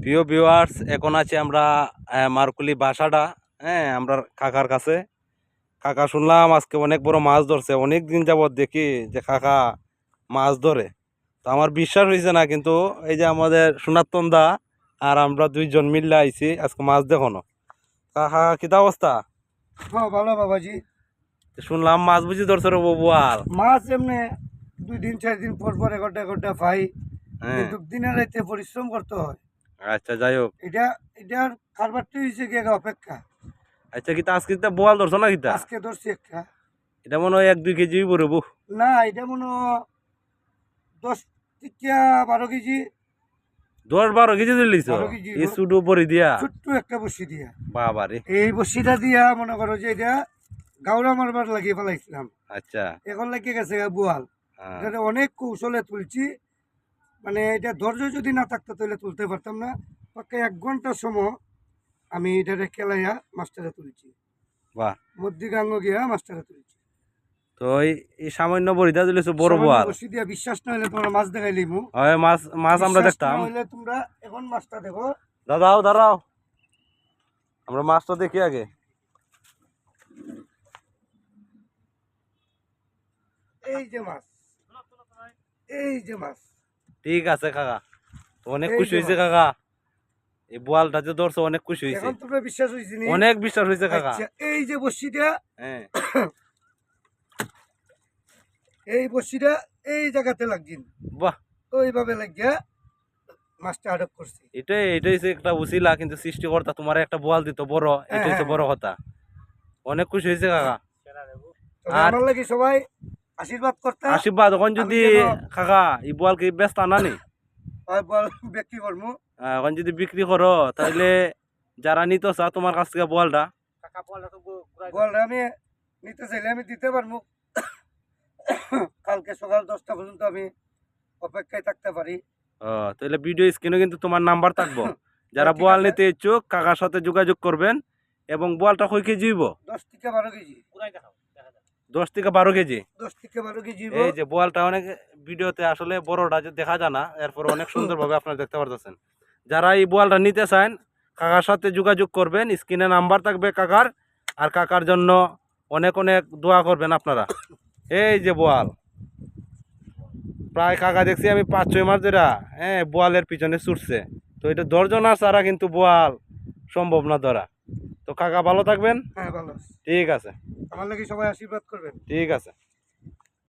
প্রিয় ভিউয়ার্স, এখন আছি আমরা মারকুলি বাসাটা। হ্যাঁ, আমরা কাকার কাছে। কাকা শুনলাম আজকে অনেক বড় মাছ ধরছে। অনেক দিন যাবত দেখি যে কাকা মাছ ধরে, তো আমার বিশ্বাস হয়েছে না, কিন্তু এই যে আমাদের সনাতন দা আর আমরা দুইজন মিললে আইছি আজকে মাছ দেখানো। কাকা কিতা অবস্থা? হ্যাঁ ভালো বাবাজি। শুনলাম মাছ বুঝি ধরছে রে বোয়াল। মাছ এমনি 2 দিন 4 দিন পর পর এগোটা এগোটা পাই, হ্যাঁ, কিন্তু দিনের রাতে পরিশ্রম করতে হয়। আচ্ছা, যাই হোক। এটা এটার কারবারটা হয়েছে কি একটা অপেক্ষা। আচ্ছা, কিতা আজকে কিতা বোয়াল ধরছো না কিতা? আজকে ধরছি একটা। এটা মনে হয় 1-2 কেজি পড়বো। না, এটা মনে হয় 10 থেকে 12 কেজি। 10-12 কেজি দিলিছ? 12 কেজি এই সুডু পরি দিয়া? ছোট্ট একটা বসি দিয়া। বাবারে। এই বসিটা দিয়া মনে করো যে এটা গাউরা মারবার লাগিয়ে ফেলাইছিলাম, আচ্ছা। এখন লাগিয়ে গেছে বোয়াল। হ্যাঁ। এটা অনেক কৌশলে তুলছি, মানে এটা ধৈর্য যদি না থাকতো তাহলে তুলতে পারতাম না। পাক্কা 1 ঘন্টার সময় আমি এটারে খেলাইয়া মাস্টারে তুলছি, বাহ। মধ্যিগাঙ্গ গিয়া মাস্টারে তুলছি। তো এই সামান্য বড়িটা দিলিছ বড় সামান্য বোয়াল? বসি দিয়া বিশ্বাস না হলে তোমরা মাছ দেখাই লিমু। হয়, মাছ মাছ আমরা বিশ্বাস না দেখতাম। হইলে তোমরা এখন মাছটা দেখো। দাদাও দাঁড়াও, আমরা মাছটা দেখি আগে। এই যে মাছ, এই যে মাছ, ঠিক আছে কাকা, তো অনেক এই খুশি যে হয়েছে মাছ। কাকা। এই বোয়ালটা যে ধরছো অনেক খুশি হয়েছে। এখন তোমরা বিশ্বাস হয়েছে নি? অনেক বিশ্বাস হয়েছে কাকা। আচ্ছা, এই যে বসিটা, হ্যাঁ। এই বসিটা এই জায়গাতে লাগছিন, বাহ। ওইভাবে লাগিয়া মাছটা আটক করছি। এটাই হচ্ছে একটা উছিলা, কিন্তু সৃষ্টিকর্তা তোমার একটা বোয়াল দিত বড়, হ্যাঁ, এটা হচ্ছে হ্যাঁ, বড় কথা। অনেক খুশি হয়েছে কাকা। তবে আর আমার লাগি সবাই আশীর্বাদ করতা। আশীর্বাদ এখন আমি যদি যেন কাকা এই বোয়াল কি ব্যস্ত আনানি, বল বিক্রি করবো। এখন যদি বিক্রি করো তাহলে যারা নিতে চা তোমার কাছ থেকে বোয়ালটা, বল আমি নিতে চাইলে আমি দিতে পারবো। কালকে সকাল 10টা পর্যন্ত আমি অপেক্ষায় থাকতে পারি। তাহলে ভিডিও স্ক্রিনে কিন্তু তোমার নাম্বার থাকবো। যারা ঠিক বোয়াল আছে। নিতে ইচ্ছুক কাকার সাথে যোগাযোগ করবেন। এবং বোয়ালটা কয় কেজি হইব? 10 থেকে 12 কেজি। 10 থেকে 12 কেজি। 10 থেকে 12 কেজি। এই যে বোয়ালটা অনেক ভিডিওতে আসলে বড়টা যে দেখা যায় না, এরপর অনেক সুন্দরভাবে আপনারা দেখতে পারতেছেন। যারা এই বোয়ালটা নিতে চান কাকার সাথে যোগাযোগ করবেন, স্ক্রিনে নাম্বার থাকবে কাকার। আর কাকার জন্য অনেক অনেক দোয়া করবেন আপনারা। এই যে বোয়াল, প্রায় কাকা দেখছি আমি 5-6 মাস ধরে বোয়ালের পিছনে ছুটছে। তো এটা দর্জনা ছাড়া কিন্তু বোয়াল সম্ভব না ধরা। তো কাকা ভালো থাকবেন। হ্যাঁ ভালো। ঠিক আছে। আমার লাগি সবাই আশীর্বাদ করবেন। ঠিক আছে।